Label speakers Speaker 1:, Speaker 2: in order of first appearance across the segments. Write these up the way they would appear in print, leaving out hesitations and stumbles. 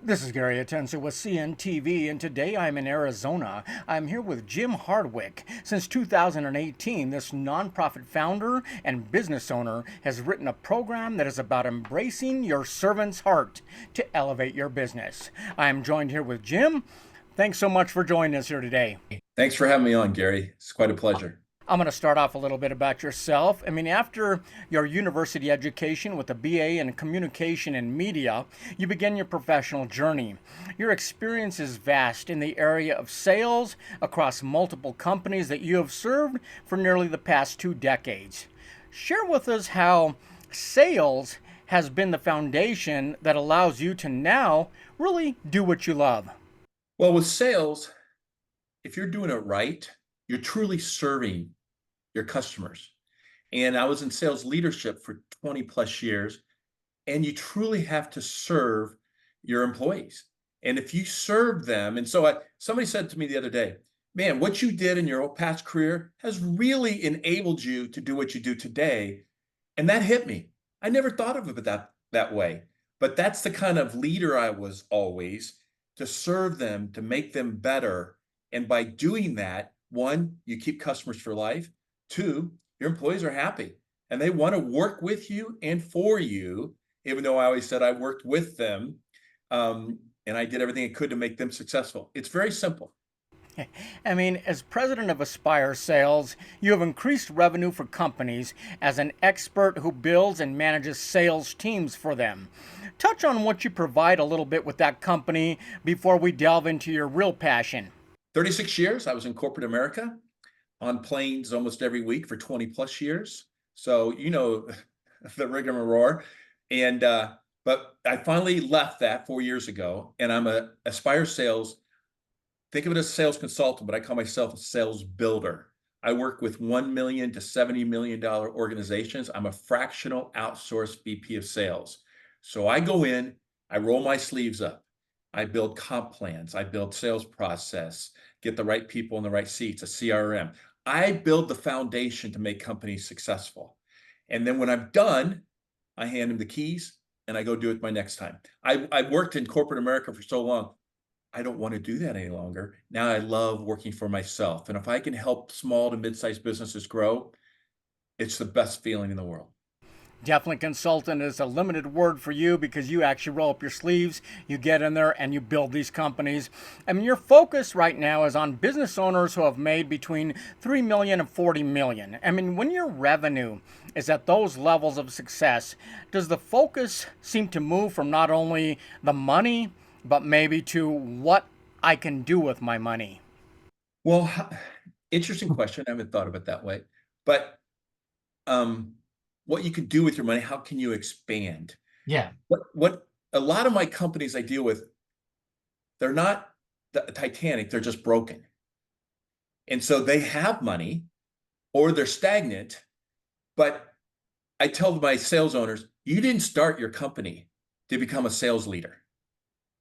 Speaker 1: This is Gary Atencio with CNTV, and today I'm in Arizona. I'm here with Jim Hardwick. Since 2018, this nonprofit founder and business owner has written a program that is about embracing your servant's heart to elevate your business. I'm joined here with Jim. Thanks so much for joining us here today.
Speaker 2: Thanks for having me on, Gary. It's quite a pleasure.
Speaker 1: I'm going to start off a little bit about yourself. After your university education with a BA in communication and media, you begin your professional journey. Your experience is vast in the area of sales across multiple companies that you have served for nearly the past 2 decades. Share with us how sales has been the foundation that allows you to now really do what you love.
Speaker 2: Well, with sales, if you're doing it right, you're truly serving your customers. And I was in sales leadership for 20 plus years, and you truly have to serve your employees. And if you serve them, and so somebody said to me the other day, man, what you did in your past career has really enabled you to do what you do today. And that hit me. I never thought of it that way. But that's the kind of leader I was always, to serve them, to make them better. And by doing that, one, you keep customers for life. Two, your employees are happy and they want to work with you and for you, even though I always said I worked with them, and I did everything I could to make them successful. It's very simple.
Speaker 1: As president of Aspire Sales, you have increased revenue for companies as an expert who builds and manages sales teams for them. Touch on what you provide a little bit with that company before we delve into your real passion.
Speaker 2: 36 years, I was in corporate America on planes almost every week for 20 plus years. So, the rigmarole. And, but I finally left that 4 years ago, and I'm a Aspire Sales. Think of it as a sales consultant, but I call myself a sales builder. I work with $1 million to $70 million organizations. I'm a fractional outsourced VP of sales. So I go in, I roll my sleeves up. I build comp plans. I build sales process, get the right people in the right seats, a CRM. I build the foundation to make companies successful. And then when I'm done, I hand them the keys and I go do it my next time. I worked in corporate America for so long. I don't want to do that any longer. Now I love working for myself. And if I can help small to mid-sized businesses grow, it's the best feeling in the world.
Speaker 1: Definitely consultant is a limited word for you because you actually roll up your sleeves, you get in there and you build these companies. Your focus right now is on business owners who have made between 3 million and 40 million. When your revenue is at those levels of success, does the focus seem to move from not only the money, but maybe to what I can do with my money?
Speaker 2: Well, interesting question. I haven't thought of it that way. But what you can do with your money, how can you expand?
Speaker 3: Yeah.
Speaker 2: What a lot of my companies I deal with, they're not the Titanic, they're just broken. And so they have money or they're stagnant, but I tell my sales owners, you didn't start your company to become a sales leader.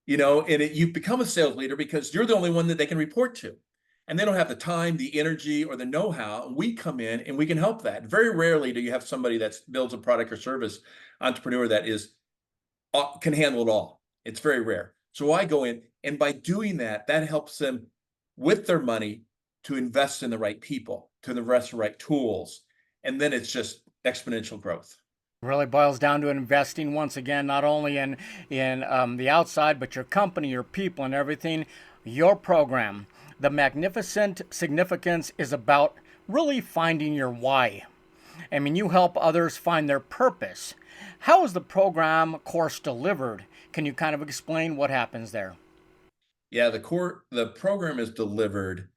Speaker 2: You've become a sales leader because you're the only one that they can report to. And they don't have the time, the energy, or the know-how. We come in and we can help that. Very rarely do you have somebody that builds a product or service entrepreneur that can handle it all. It's very rare. So I go in, and by doing that, that helps them with their money to invest in the right people, to invest in the right tools. And then it's just exponential growth.
Speaker 1: Really boils down to investing once again, not only in the outside, but your company, your people, and everything. Your program, the Magnificent Significance, is about really finding your why. You help others find their purpose. How is the program course delivered? Can you kind of explain what happens there?
Speaker 2: Yeah, the program is delivered.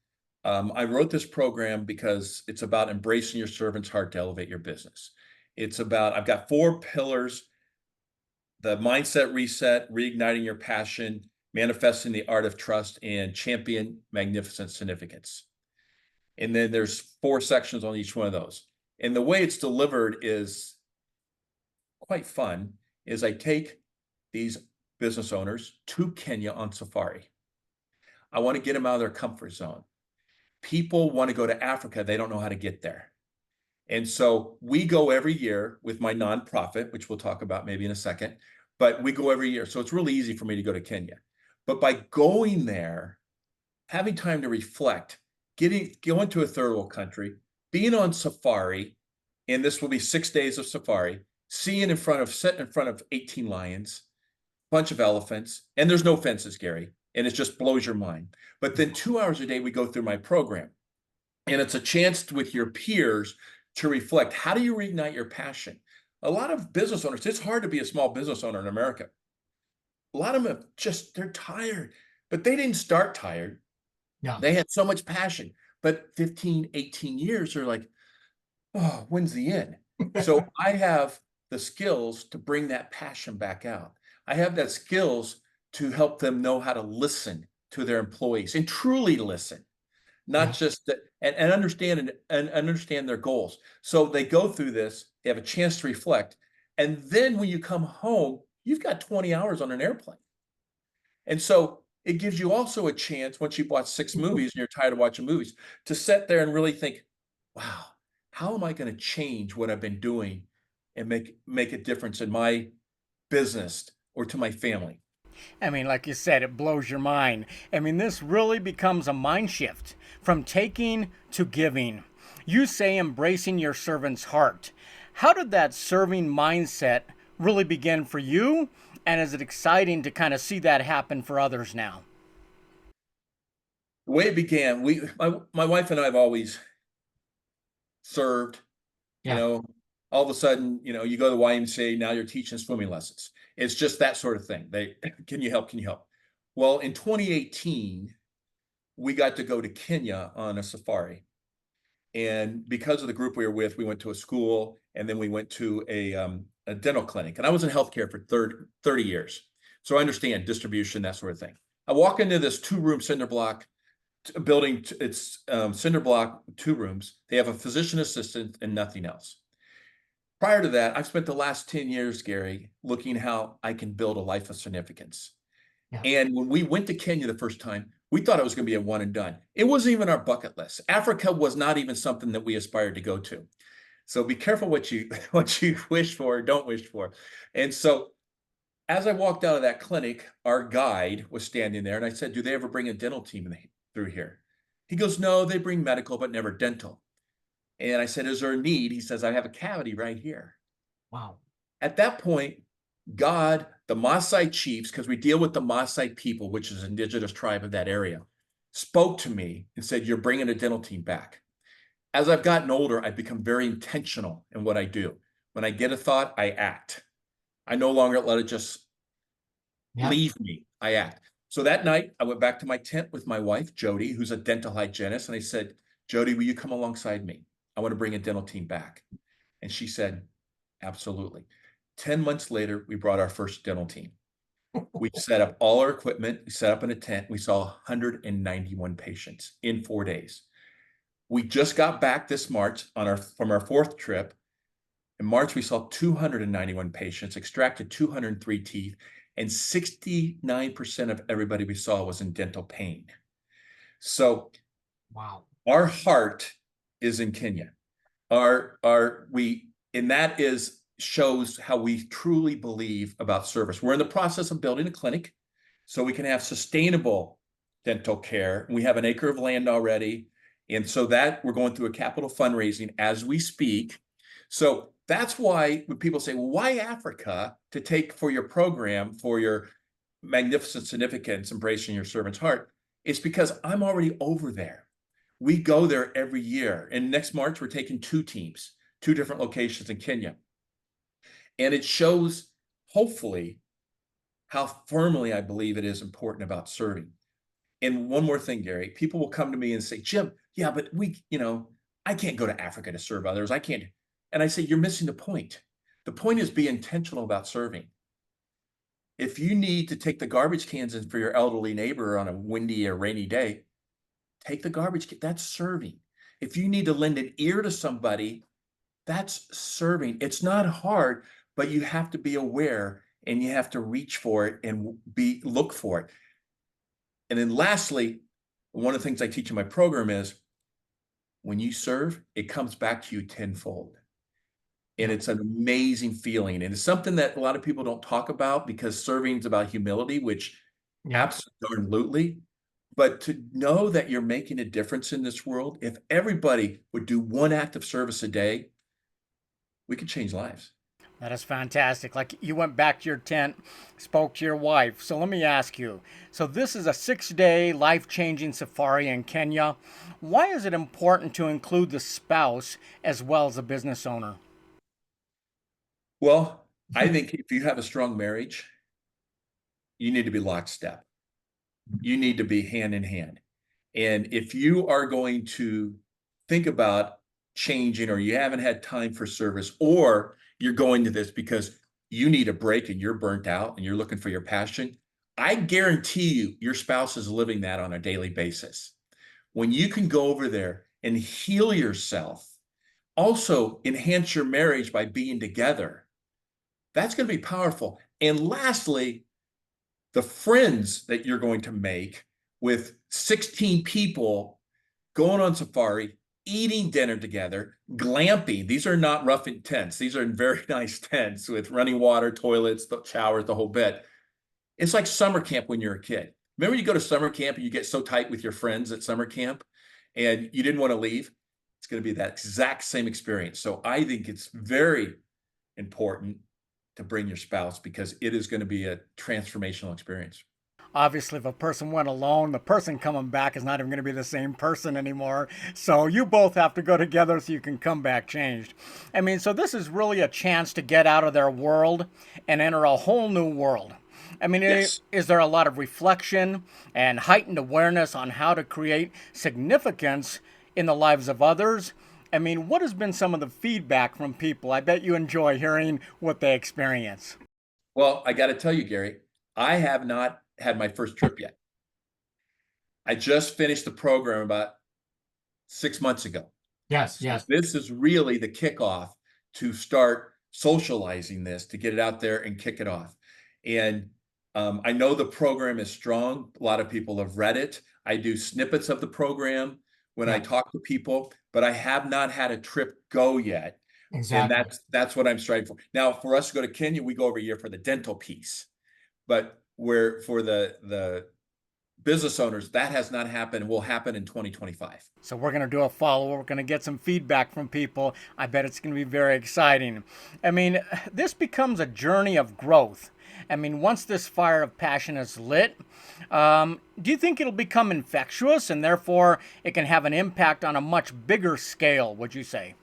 Speaker 2: I wrote this program because it's about embracing your servant's heart to elevate your business. I've got 4 pillars: the mindset reset, reigniting your passion, manifesting the art of trust, and champion magnificent significance. And then there's 4 sections on each one of those. And the way it's delivered is quite fun, is I take these business owners to Kenya on safari. I want to get them out of their comfort zone. People want to go to Africa. They don't know how to get there. And so we go every year with my nonprofit, which we'll talk about maybe in a second. but we go every year. So it's really easy for me to go to Kenya. But by going there, having time to reflect, going to a third world country, being on safari, and this will be 6 days of safari, sitting in front of 18 lions, bunch of elephants, and there's no fences, Gary, and it just blows your mind. But then 2 hours a day, we go through my program, and it's a chance with your peers to reflect. How do you reignite your passion? A lot of business owners, it's hard to be a small business owner in America. A lot of them they're tired, but they didn't start tired.
Speaker 1: Yeah.
Speaker 2: They had so much passion, but 15, 18 years, they're like, oh, when's the end? So I have the skills to bring that passion back out. I have that skills to help them know how to listen to their employees and truly listen, not just that, and understand their goals. So they go through this, they have a chance to reflect. And then when you come home, you've got 20 hours on an airplane. And so it gives you also a chance, once you've watched 6 movies and you're tired of watching movies, to sit there and really think, wow, how am I going to change what I've been doing and make a difference in my business or to my family?
Speaker 1: I mean, like you said, it blows your mind. I mean, this really becomes a mind shift from taking to giving. You say embracing your servant's heart. How did that serving mindset really begin for you? And is it exciting to kind of see that happen for others now?
Speaker 2: The way it began, my wife and I have always served, you
Speaker 1: Yeah.
Speaker 2: know, all of a sudden, you go to the YMCA, now you're teaching swimming lessons. It's just that sort of thing. Can you help? Can you help? Well, in 2018, we got to go to Kenya on a safari. And because of the group we were with, we went to a school, and then we went to a dental clinic. And I was in healthcare for 30 years. So I understand distribution, that sort of thing. I walk into this 2-room cinder block building. It's cinder block, 2 rooms. They have a physician assistant and nothing else. Prior to that, I've spent the last 10 years, Gary, looking how I can build a life of significance.
Speaker 1: Yeah.
Speaker 2: And when we went to Kenya the first time, we thought it was going to be a one and done. It wasn't even our bucket list. Africa was not even something that we aspired to go to. So be careful what you wish for or don't wish for. And so as I walked out of that clinic, our guide was standing there, and I said, do they ever bring a dental team through here? He goes, no, they bring medical, but never dental. And I said, is there a need? He says, I have a cavity right here.
Speaker 1: Wow.
Speaker 2: At that point, God, the Maasai chiefs, because we deal with the Maasai people, which is an indigenous tribe of that area, spoke to me and said, you're bringing a dental team back. As I've gotten older, I've become very intentional in what I do. When I get a thought, I act. I no longer let it just leave me. I act. So that night, I went back to my tent with my wife, Jody, who's a dental hygienist. And I said, Jody, will you come alongside me? I want to bring a dental team back. And she said, absolutely. 10 months later, we brought our first dental team. We set up all our equipment, we set up in a tent. We saw 191 patients in 4 days. We just got back this March from our 4th trip. In March, we saw 291 patients, extracted 203 teeth, and 69% of everybody we saw was in dental pain. So
Speaker 1: Wow.
Speaker 2: our heart is in Kenya. And that shows how we truly believe about service. We're in the process of building a clinic so we can have sustainable dental care. We have an acre of land already. And so that we're going through a capital fundraising as we speak. So that's why when people say, well, why Africa to take for your program, for your magnificent significance, embracing your servant's heart? It's because I'm already over there. We go there every year. And next March, we're taking 2 teams, 2 different locations in Kenya. And it shows, hopefully, how firmly I believe it is important about serving. And one more thing, Gary, people will come to me and say, Jim, yeah, but I can't go to Africa to serve others. I can't. And I say, you're missing the point. The point is be intentional about serving. If you need to take the garbage cans in for your elderly neighbor on a windy or rainy day, take the garbage can. That's serving. If you need to lend an ear to somebody, that's serving. It's not hard, but you have to be aware and you have to reach for it and look for it. And then lastly, one of the things I teach in my program is when you serve, it comes back to you tenfold. And
Speaker 1: Yeah.
Speaker 2: it's an amazing feeling. And it's something that a lot of people don't talk about because serving is about humility, which
Speaker 1: Yeah.
Speaker 2: absolutely. But to know that you're making a difference in this world, if everybody would do one act of service a day, we could change lives.
Speaker 1: That is fantastic. Like you went back to your tent, spoke to your wife. So let me ask you. So this is a 6-day life-changing safari in Kenya. Why is it important to include the spouse as well as the business owner?
Speaker 2: Well, I think if you have a strong marriage, you need to be lockstep. You need to be hand in hand. And if you are going to think about changing, or you haven't had time for service, or you're going to this because you need a break and you're burnt out and you're looking for your passion, I guarantee you your spouse is living that on a daily basis. When you can go over there and heal yourself, also enhance your marriage by being together, that's going to be powerful. And lastly, the friends that you're going to make with 16 people going on safari, eating dinner together, glamping. These are not rough tents. These are very nice tents with running water, toilets, the showers, the whole bit. It's like summer camp when you're a kid. Remember, you go to summer camp and you get so tight with your friends at summer camp and you didn't want to leave? It's going to be that exact same experience. So I think it's very important to bring your spouse because it is going to be a transformational experience.
Speaker 1: Obviously, if a person went alone, the person coming back is not even going to be the same person anymore. So you both have to go together so you can come back changed. I mean, so this is really a chance to get out of their world and enter a whole new world. I mean,
Speaker 2: Yes.
Speaker 1: is there a lot of reflection and heightened awareness on how to create significance in the lives of others? I mean, what has been some of the feedback from people? I bet you enjoy hearing what they experience.
Speaker 2: Well, I got to tell you, Gary, I have not had my first trip yet. I just finished the program about 6 months ago.
Speaker 1: Yes,
Speaker 2: So
Speaker 1: yes.
Speaker 2: this is really the kickoff to start socializing this, to get it out there and kick it off. And I know the program is strong. A lot of people have read it. I do snippets of the program when I
Speaker 1: Yeah,
Speaker 2: talk to people, but I have not had a trip go yet. And
Speaker 1: exactly.
Speaker 2: that's what I'm striving for. Now, for us to go to Kenya, we go every year for the dental piece, but where for the business owners, that has not happened, will happen in 2025.
Speaker 1: So we're going to do a follow. We're going to get some feedback from people. I bet it's going to be very exciting. I mean, this becomes a journey of growth. I mean, once this fire of passion is lit, do you think it'll become infectious and therefore it can have an impact on a much bigger scale, would you say?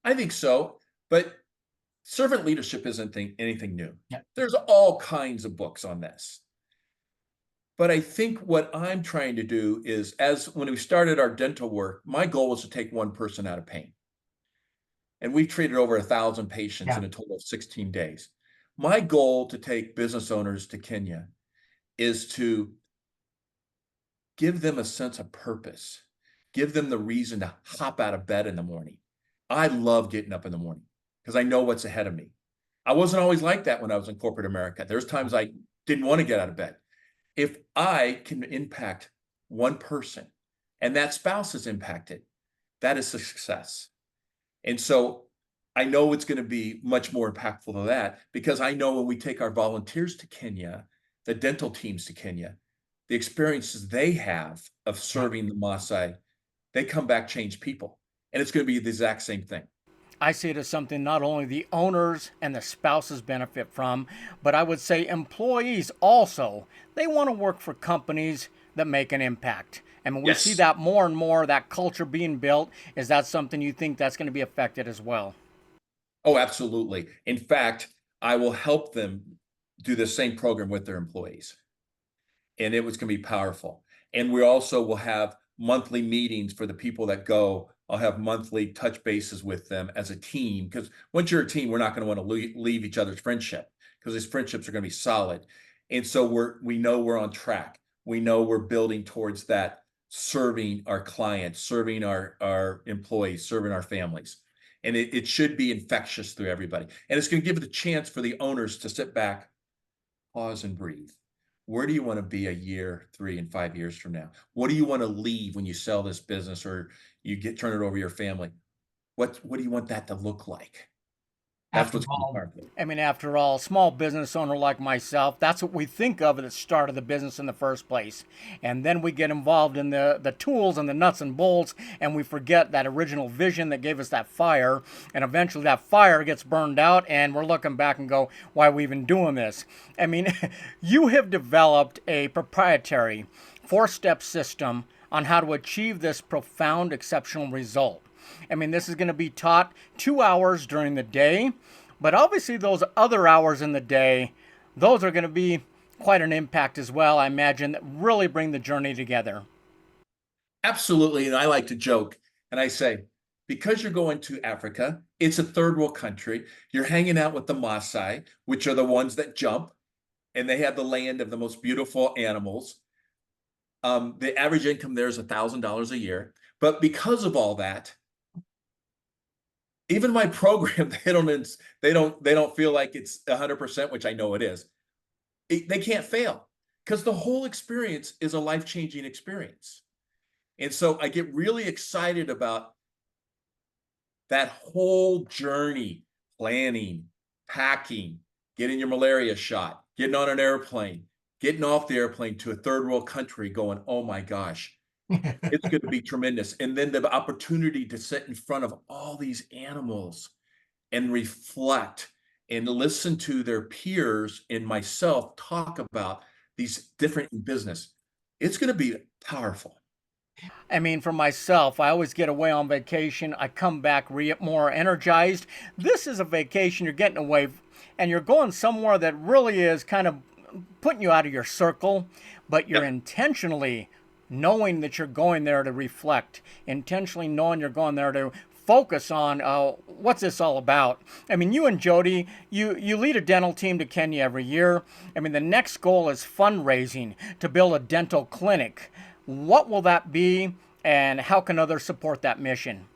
Speaker 2: I think so, but servant leadership isn't anything new.
Speaker 1: Yeah.
Speaker 2: There's all kinds of books on this. But I think what I'm trying to do is, as when we started our dental work, my goal was to take one person out of pain. And we've treated over 1,000 patients
Speaker 1: Yeah.
Speaker 2: in a total of 16 days. My goal to take business owners to Kenya is to give them a sense of purpose, give them the reason to hop out of bed in the morning. I love getting up in the morning because I know what's ahead of me. I wasn't always like that when I was in corporate America. There's times I didn't want to get out of bed. If I can impact one person and that spouse is impacted, that is a success. And so I know it's going to be much more impactful than that because I know when we take our volunteers to Kenya, the dental teams to Kenya, the experiences they have of
Speaker 1: Yeah.
Speaker 2: serving the Maasai, they come back changed people. And it's going to be the exact same thing.
Speaker 1: I see it as something not only the owners and the spouses benefit from, but I would say employees also. They want to work for companies that make an impact. And when we see
Speaker 2: Yes.
Speaker 1: that more and more, that culture being built, is that something you think that's going to be affected as well?
Speaker 2: Oh, absolutely. In fact, I will help them do the same program with their employees. And it was going to be powerful. And we also will have monthly meetings for the people that go. I'll have monthly touch bases with them as a team because once you're a team, we're not going to want to leave each other's friendship because these friendships are going to be solid. And so we know we're on track. We know we're building towards that, serving our clients, serving our employees, serving our families. And it should be infectious through everybody. And it's going to give the chance for the owners to sit back, pause, and breathe. Where do you want to be a year, 3 and 5 years from now? What do you want to leave when you sell this business or you turn it over to your family? What do you want that to look like? That's
Speaker 1: After
Speaker 2: what's going to be
Speaker 1: all,
Speaker 2: powerful.
Speaker 1: I mean, after all, small business owner like myself, that's what we think of at the start of the business in the first place. And then we get involved in the tools and the nuts and bolts, and we forget that original vision that gave us that fire. And eventually that fire gets burned out, and we're looking back and go, why are we even doing this? I mean, you have developed a proprietary 4-step system on how to achieve this profound, exceptional result. I mean, this is going to be taught 2 hours during the day, but obviously those other hours in the day, those are going to be quite an impact as well, I imagine, that really bring the journey together.
Speaker 2: Absolutely. And I like to joke and I say, because you're going to Africa, it's a third world country. You're hanging out with the Maasai, which are the ones that jump, and they have the land of the most beautiful animals. The average income there is $1,000 a year. But because of all that, even my program, they don't feel like it's 100%, which I know it is. They can't fail because the whole experience is a life-changing experience. And so I get really excited about that whole journey, planning, packing, getting your malaria shot, getting on an airplane, getting off the airplane to a third world country going, oh my gosh, it's going to be tremendous. And then the opportunity to sit in front of all these animals and reflect and listen to their peers and myself talk about these different in business. It's going to be powerful.
Speaker 1: I mean, for myself, I always get away on vacation. I come back more energized. This is a vacation. You're getting away and you're going somewhere that really is kind of putting you out of your circle, but you're
Speaker 2: Yep.
Speaker 1: intentionally knowing that you're going there to reflect, intentionally knowing you're going there to focus on what's this all about. I mean, you and Jody, you lead a dental team to Kenya every year. I mean, the next goal is fundraising to build a dental clinic. What will that be, and how can others support that mission?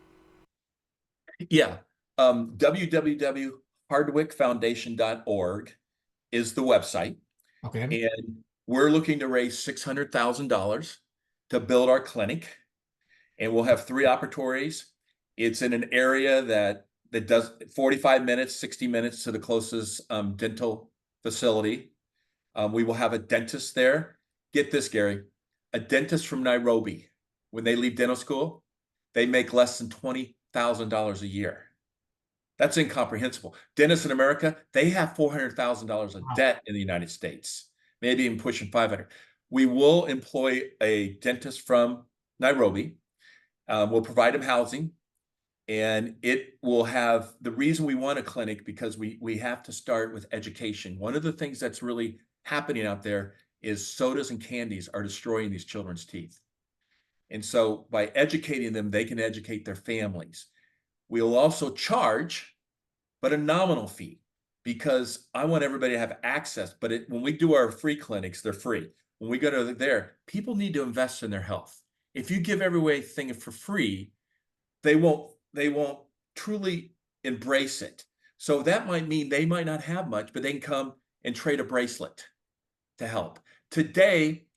Speaker 2: Yeah. www.hardwickfoundation.org is the website.
Speaker 1: Okay.
Speaker 2: And we're looking to raise $600,000 to build our clinic. And we'll have 3 operatories. It's in an area that does 45 minutes, 60 minutes to the closest dental facility. We will have a dentist there. Get this, Gary, a dentist from Nairobi. When they leave dental school, they make less than $20,000 a year. That's incomprehensible. Dentists in America, they have $400,000 of
Speaker 1: Wow.
Speaker 2: debt in the United States, maybe even pushing 500. We will employ a dentist from Nairobi. We'll provide him housing, and it will have the reason we want a clinic because we have to start with education. One of the things that's really happening out there is sodas and candies are destroying these children's teeth. And so by educating them, they can educate their families. We'll also charge, but a nominal fee, because I want everybody to have access. But when we do our free clinics, they're free. When we go to there, people need to invest in their health. If you give everything for free, they won't truly embrace it. So that might mean they might not have much, but they can come and trade a bracelet to help. Today,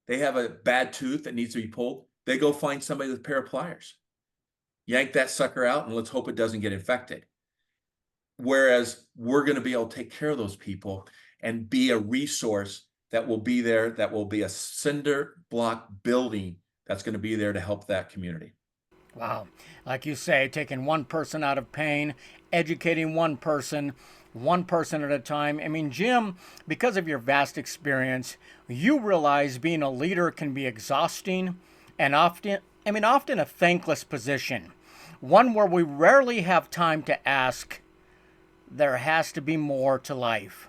Speaker 2: they have a bad tooth that needs to be pulled. They go find somebody with a pair of pliers, yank that sucker out, and let's hope it doesn't get infected. Whereas we're going to be able to take care of those people and be a resource that will be there, that will be a cinder block building that's going to be there to help that community.
Speaker 1: Wow. Like you say, taking one person out of pain, educating one person at a time. I mean, Jim, because of your vast experience, you realize being a leader can be exhausting and often a thankless position. One where we rarely have time to ask, there has to be more to life.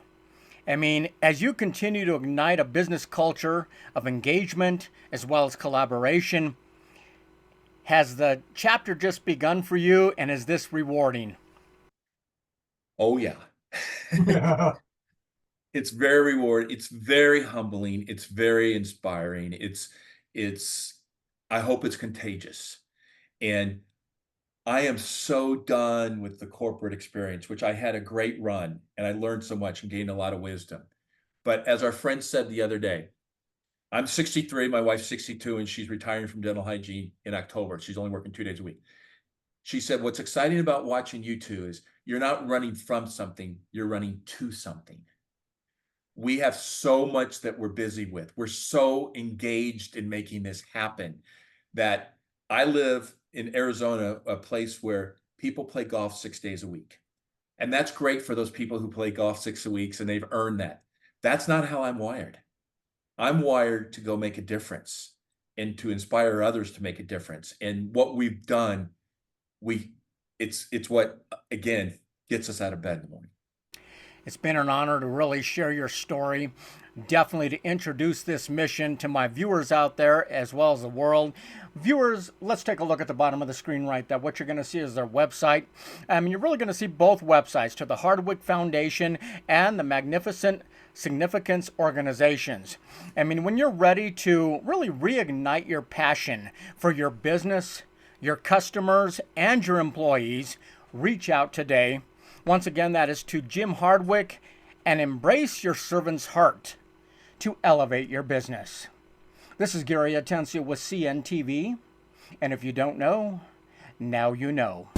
Speaker 1: I mean, as you continue to ignite a business culture of engagement as well as collaboration, has the chapter just begun for you, and is this rewarding?
Speaker 2: Oh, yeah. It's very rewarding. It's very humbling. It's very inspiring. It's, I hope it's contagious. And I am so done with the corporate experience, which I had a great run and I learned so much and gained a lot of wisdom. But as our friend said the other day, I'm 63, my wife's 62, and she's retiring from dental hygiene in October. She's only working 2 days a week. She said, what's exciting about watching you two is you're not running from something, you're running to something. We have so much that we're busy with. We're so engaged in making this happen that I live in Arizona, a place where people play golf 6 days a week. And that's great for those people who play golf 6 weeks and they've earned that. That's not how I'm wired. I'm wired to go make a difference and to inspire others to make a difference. And what we've done, it's what, again, gets us out of bed in the morning.
Speaker 1: It's been an honor to really share your story, definitely to introduce this mission to my viewers out there as well as the world. Viewers, let's take a look at the bottom of the screen right there. What you're going to see is their website. You're really going to see both websites, to the Hardwick Foundation and the Magnificent Significance organizations. When you're ready to really reignite your passion for your business, your customers, and your employees, reach out today. Once again, that is to Jim Hardwick, and embrace your servant's heart to elevate your business. This is Gary Atencio with CNTV, and if you don't know, now you know.